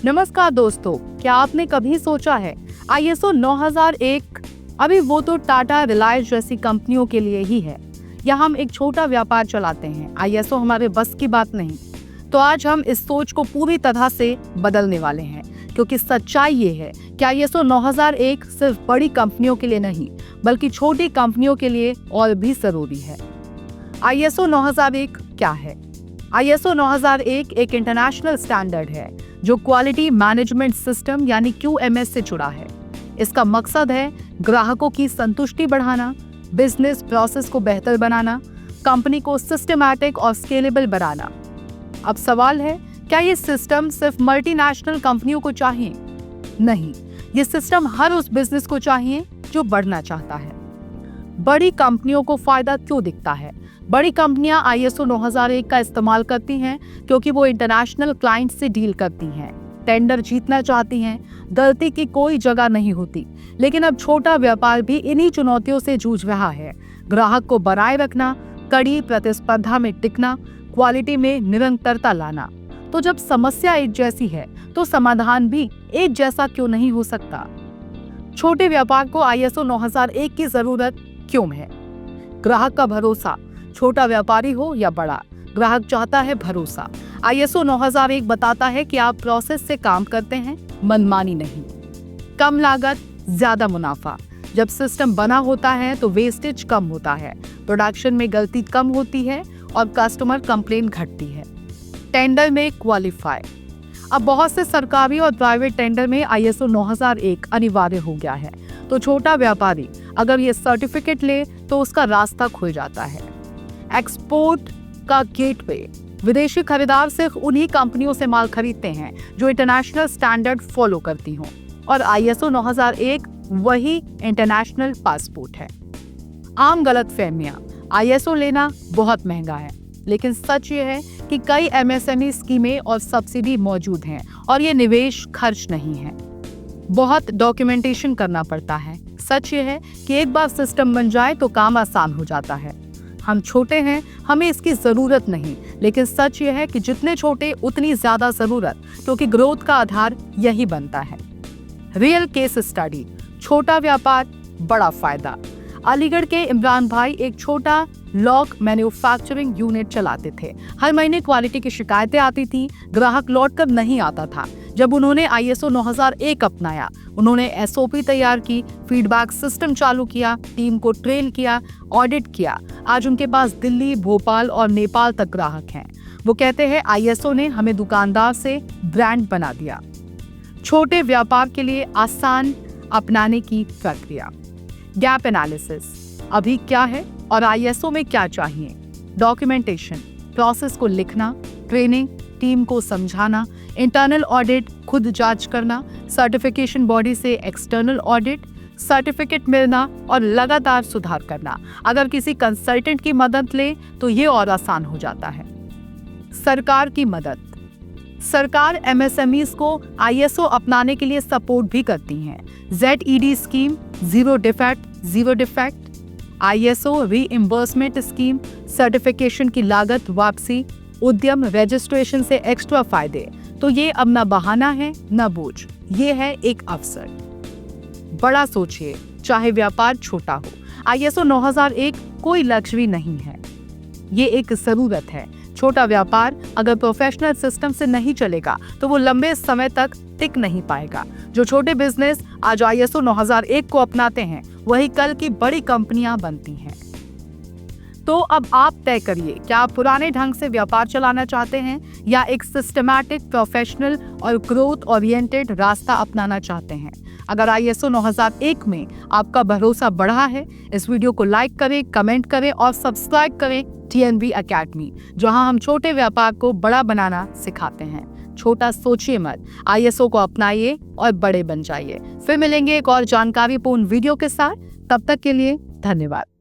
नमस्कार दोस्तों, क्या आपने कभी सोचा है ISO 9001 अभी वो तो टाटा, रिलायंस जैसी कंपनियों के लिए ही है, या हम एक छोटा व्यापार चलाते हैं। ISO हमारे बस की बात नहीं। तो आज हम इस सोच को पूरी तरह से बदलने वाले हैं, क्योंकि सच्चाई ये है कि ISO 9001 सिर्फ बड़ी कंपनियों के लिए नहीं, बल्कि छोटी कंपनियों के लिए और भी जरूरी है। ISO 9001 क्या है? ISO 9001 एक इंटरनेशनल स्टैंडर्ड है जो क्वालिटी मैनेजमेंट सिस्टम यानी QMS से जुड़ा है। इसका मकसद है ग्राहकों की संतुष्टि बढ़ाना, बिजनेस प्रोसेस को बेहतर बनाना, कंपनी को सिस्टमैटिक और स्केलेबल बनाना। अब सवाल है, क्या ये सिस्टम सिर्फ मल्टीनेशनल कंपनियों को चाहिए? नहीं, ये सिस्टम हर उस बिजनेस को चाहिए जो बढ़ना चाहता है। बड़ी कंपनियों को फायदा क्यों दिखता है? बड़ी कंपनियां ISO 9001 का इस्तेमाल करती हैं क्योंकि वो इंटरनेशनल क्लाइंट से डील करती हैं, टेंडर जीतना चाहती हैं, गलती की कोई जगह नहीं होती। लेकिन अब छोटा व्यापार भी इन्हीं चुनौतियों से जूझ रहा है। ग्राहक को बनाए रखना, कड़ी प्रतिस्पर्धा में टिकना, क्वालिटी में निरंतरता लाना। तो जब समस्या एक जैसी है तो समाधान भी एक जैसा क्यों नहीं हो सकता? छोटे व्यापार को ISO 9001 की जरूरत क्यों है? ग्राहक का भरोसा, छोटा व्यापारी हो या बड़ा, ग्राहक चाहता है भरोसा। ISO 9001 बताता है कि आप प्रोसेस से काम करते हैं, मनमानी नहीं। कम लागत, ज्यादा मुनाफा। जब सिस्टम बना होता है तो वेस्टेज कम होता है, प्रोडक्शन में गलती कम होती है और कस्टमर कंप्लेन घटती है। टेंडर में क्वालिफाई। अब बहुत से सरकारी और प्राइवेट टेंडर में ISO 9001 अनिवार्य हो गया है, तो छोटा व्यापारी अगर ये सर्टिफिकेट ले तो उसका रास्ता खुल जाता है। एक्सपोर्ट का गेटवे। विदेशी खरीदार सिर्फ उन्हीं कंपनियों से माल खरीदते हैं जो इंटरनेशनल स्टैंडर्ड फॉलो करती हों, और ISO 9001 वही इंटरनेशनल पासपोर्ट है। आम गलतफहमियां। ISO लेना बहुत महंगा है, लेकिन सच ये है कि कई MSME स्कीमें और सब्सिडी मौजूद हैं और ये निवेश खर्च नहीं है। बहुत डॉक्यूमेंटेशन करना पड़ता है। सच ये है कि एक बार सिस्टम बन जाए तो काम आसान हो जाता है। हम छोटे हैं, हमें इसकी जरूरत नहीं, लेकिन सच ये है कि जितने छोटे उतनी ज्यादा जरूरत, क्योंकि ग्रोथ का आधार यही बनता है। Real case study. छोटा व्यापार, बड़ा फायदा। अलीगढ़ के इमरान भाई एक छोटा लॉक मैन्युफैक्चरिंग यूनिट चलाते थे। हर महीने क्वालिटी की शिकायतें आती थी, ग्राहक लौट कर नहीं आता था। जब उन्होंने ISO 9001 अपनाया, उन्होंने SOP तैयार की, फीडबैक सिस्टम चालू किया, टीम को ट्रेन किया, ऑडिट किया। आज उनके पास दिल्ली, भोपाल और नेपाल तक ग्राहक हैं। वो कहते हैं ISO ने हमें दुकानदार से ब्रांड बना दिया। छोटे व्यापार के लिए आसान अपनाने की प्रक्रिया। Gap analysis. अभी क्या है और ISO में क्या चाहिए? डॉक्यूमेंटेशन, प्रोसेस को लिखना, ट्रेनिंग, टीम को समझाना, इंटरनल ऑडिट, खुद जांच करना, सर्टिफिकेशन बॉडी से एक्सटर्नल ऑडिट, सर्टिफिकेट मिलना और लगातार सुधार करना। अगर किसी कंसल्टेंट की मदद ले तो ये और आसान हो जाता है। सरकार की मदद। सरकार MSMEs को ISO अपनाने के लिए सपोर्ट भी करती हैं। ZED scheme, zero defect, ISO reimbursement scheme, certification की लागत वापसी, उद्यम रजिस्ट्रेशन से एक्स्ट्रा फायदे। तो ये अब न बहाना है न बोझ, ये है एक अवसर। बड़ा सोचिए, चाहे व्यापार छोटा हो। ISO 9001 कोई लग्जरी नहीं है, ये एक जरूरत है। छोटा व्यापार अगर प्रोफेशनल सिस्टम से नहीं चलेगा तो वो लंबे समय तक टिक नहीं पाएगा। जो छोटे बिजनेस आज ISO 9001 को अपनाते हैं, वही कल की बड़ी कंपनियां बनती हैं। तो अब आप तय करिए, क्या आप पुराने ढंग से व्यापार चलाना चाहते हैं या एक सिस्टमैटिक, प्रोफेशनल और ग्रोथ ओरिएंटेड रास्ता अपनाना चाहते हैं? अगर ISO 9001 में आपका भरोसा बढ़ा है, इस वीडियो को लाइक करें, कमेंट करें और सब्सक्राइब करें TNB अकेडमी, जहां हम छोटे व्यापार को बड़ा बनाना सिखाते हैं। छोटा सोचिए मत, ISO को अपनाइए और बड़े बन जाइए। फिर मिलेंगे एक और जानकारीपूर्ण वीडियो के साथ। तब तक के लिए धन्यवाद।